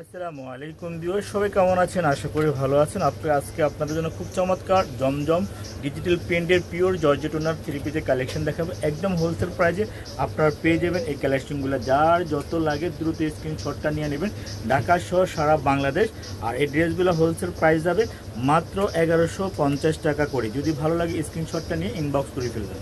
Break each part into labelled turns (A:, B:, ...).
A: আসসালামু আলাইকুম ভিউয়ার, সবাই কেমন আছেন? আশা করি ভালো আছেন। আজকে আপনাদের জন্য খুব চমৎকার জমজম ডিজিটাল প্রিন্টের পিওর জর্জেট ওনার থ্রি পিসের কালেকশন দেখাবো। একদম হোলসেল প্রাইসে আপনারা পেয়ে যাবেন এই কালেকশনগুলো। যার যত লাগে দ্রুত স্ক্রিনশটটা নিয়ে নেবেন, ঢাকা সহ সারা বাংলাদেশ। আর এই ড্রেসগুলো হোলসেল প্রাইস যাবে মাত্র 1150 টাকা করে। যদি ভালো লাগে স্ক্রিনশটটা নিয়ে ইনবক্স করে ফেলবেন।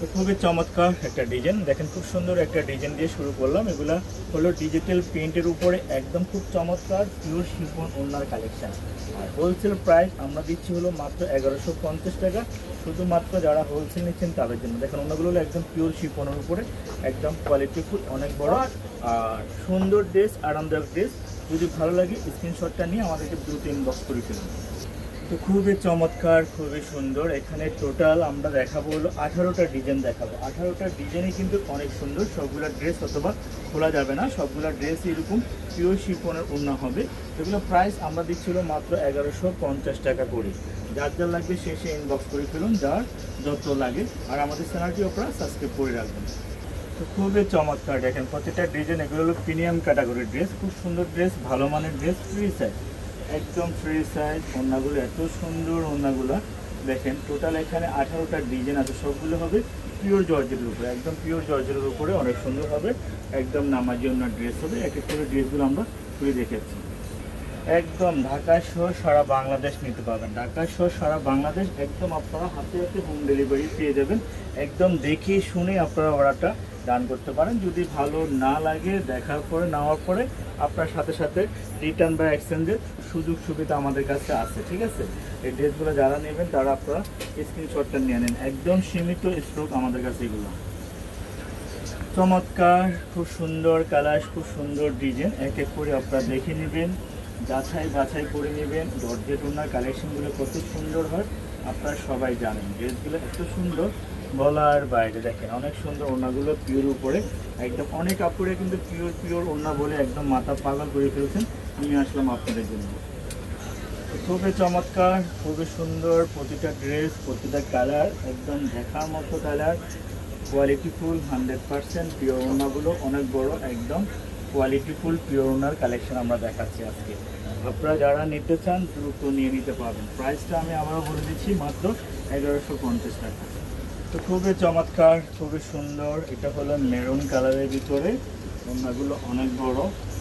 A: তো খুবই চমৎকার একটা ডিজাইন দেখেন, খুব সুন্দর একটা ডিজাইন দিয়ে শুরু করলাম। এগুলা হলো ডিজিটাল প্রিন্টের উপরে একদম খুব চমৎকার পিওর শিফন ওনার কালেকশন। আর হোলসেল প্রাইস আমরা দিচ্ছি হলো মাত্র 1150 টাকা, শুধুমাত্র যারা হোলসেল নিচ্ছেন তাদের জন্য। দেখেন ওনাগুলো হলো একদম পিওর শিফনের উপরে, একদম কোয়ালিটিফুল, অনেক বড় আর সুন্দর ড্রেস, আরামদায়ক ড্রেস। যদি ভালো লাগে স্ক্রিনশটটা নিয়ে আমাদেরকে দ্রুত ইনবক্স করে ফেলুন। তো খুবই চমৎকার, খুবই সুন্দর। এখানে টোটাল আমরা দেখাবো হলো 18টা ডিজাইন দেখাবো। 18টা ডিজাইনই কিন্তু অনেক সুন্দর। সবগুলো ড্রেস অথবা খোলা যাবে না, সবগুলো ড্রেস এরকম পিওর শিফনের ওড়না হবে। এগুলো প্রাইস আমরা দিচ্ছিল মাত্র 1150 টাকা করে। যার যার লাগবে শেষে ইনবক্স করে ফেলুন, যার যত লাগে। আর আমাদের চ্যানেলটি আপনারা সাবস্ক্রাইব করে রাখবেন। তো খুবই চমৎকার দেখেন প্রত্যেকটা ডিজাইন। এগুলো হলো প্রিমিয়াম ক্যাটাগরির ড্রেস, খুব সুন্দর ড্রেস, ভালো মানের ড্রেস, ফ্রি সাইজ, একদম ফ্রি সাইজ। ওড়নাগুলো এত সুন্দর, ওড়নাগুলো দেখেন। টোটাল এখানে 18টা ডিজাইন আছে, সবগুলো হবে পিওর জর্জেটের উপরে, একদম পিওর জর্জেটের উপরে, অনেক সুন্দর হবে। একদম নামাজি ওড়নার ড্রেস হবে। এক এক করে ড্রেসগুলো আমরা খুলে দেখেছি। একদম ঢাকা সহ সারা বাংলাদেশ নিতে পারবেন। ঢাকা সহ সারা বাংলাদেশ একদম আপনারা হাতে হাতে হোম ডেলিভারি পেয়ে যাবেন। একদম দেখে শুনে আপনারা অর্ডারটা ডান করতে পারেন। যদি ভালো না লাগে দেখার পরে, নেওয়ার পরে আপনার সাথে সাথে রিটার্ন বা এক্সচেঞ্জের সুযোগ সুবিধা আমাদের কাছে আছে, ঠিক আছে? এই ড্রেসগুলো যারা নেবেন তারা আপনারা স্ক্রিনশটটা নিয়ে নেন। একদম সীমিত স্টক আমাদের কাছে এগুলো। চমৎকার, খুব সুন্দর কালার, খুব সুন্দর ডিজাইন। এক এক করে আপনারা দেখে নেবেন, যাচাই বাছাই করে নেবেন। জর্জেট ওনার কালেকশনগুলো কত সুন্দর হয় আপনারা সবাই জানেন। ড্রেসগুলো এত সুন্দর বলার বাইরে। দেখেন অনেক সুন্দর ওড়নাগুলো পিওর উপরে, একদম অনেক কাপড়ে কিন্তু পিওর পিওর ওড়না বলে একদম মাথা পাগল করে ফেলছেন। নিয়ে আসলাম আপনাদের জন্য। খুবই চমৎকার, খুবই সুন্দর প্রতিটা ড্রেস, প্রতিটা কালার একদম দেখার মতো কালার, কোয়ালিটিফুল 100% পিওর ওড়নাগুলো অনেক বড়, একদম কোয়ালিটিফুল পিওর ওড়নার কালেকশন আমরা দেখাচ্ছি আজকে। আপনারা যারা নিতে চান দ্রুত নিয়ে নিতে পারবেন। প্রাইসটা আমি আবারও বলে দিচ্ছি, মাত্র 1150 টাকা। তো খুবই চমৎকার, খুবই সুন্দর। এটা হলো মেরুন কালারের ভিতরে, ওড়নাগুলো অনেক বড়।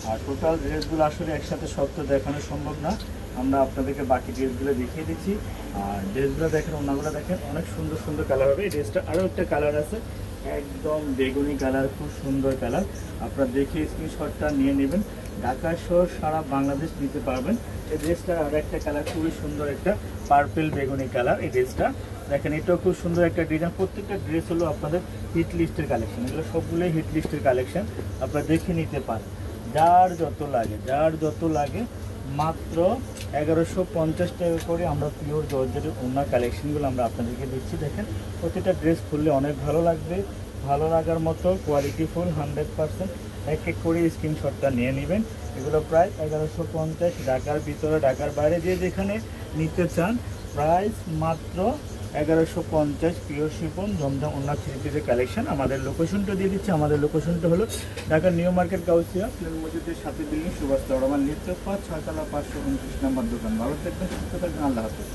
A: আর টোটাল ড্রেসগুলো আসলে একসাথে সব তো দেখানো সম্ভব না, আমরা আপনাদেরকে বাকি ড্রেসগুলো দেখিয়ে দিচ্ছি। আর ড্রেসগুলো দেখেন, ওড়নাগুলো দেখেন, অনেক সুন্দর সুন্দর কালার হবে। এই ড্রেসটা আরও একটা কালার আছে, একদম বেগুনি কালার, খুব সুন্দর কালার। আপনারা দেখে স্ক্রিনশটটা নিয়ে নেবেন। ঢাকা সহ সারা বাংলাদেশ নিতে পারবেন। এই ড্রেসটার আর একটা কালার খুবই সুন্দর, একটা পার্পেল বেগুনি কালার। এই ড্রেসটা দেখেন, এটাও খুব সুন্দর একটা ডিজাইন। প্রত্যেকটা ড্রেস হলো আপনাদের হিট লিস্টের কালেকশন। এগুলো সবগুলোই হিট লিস্টের কালেকশন, আপনারা দেখে নিতে পারেন। যার যত লাগে, যার যত লাগে, মাত্র 1150 টাকা করে আমরা পিওর জর্জেটের ওনার কালেকশনগুলো আমরা আপনাদেরকে দিচ্ছি। দেখেন প্রতিটা ড্রেস খুললে অনেক ভালো লাগবে, ভালো লাগার মতো কোয়ালিটিফুল 100%। এক এক করে স্ক্রিনশটটা নিয়ে নেবেন। এগুলো প্রায় 1150, ঢাকার ভিতরে, ঢাকার বাইরে যে যেখানে নিতে চান প্রাইস মাত্র 1150 পিওর শিফন জমজম ওনার থ্রি পিসের কালেকশন। আমাদের লোকেশনটা দিয়ে দিচ্ছি। আমাদের লোকেশনটা হলো ঢাকার নিউ মার্কেট, গাউসিয়া প্লেন মসজিদের সাথে বিল্ডিং, সুভাষ চৌরাস্তা, লিফট 5, 6তলা, 529 নম্বর দোকান। ভালো থাকবেন, সুস্থ থাকবেন, আল্লাহ হাফেজ।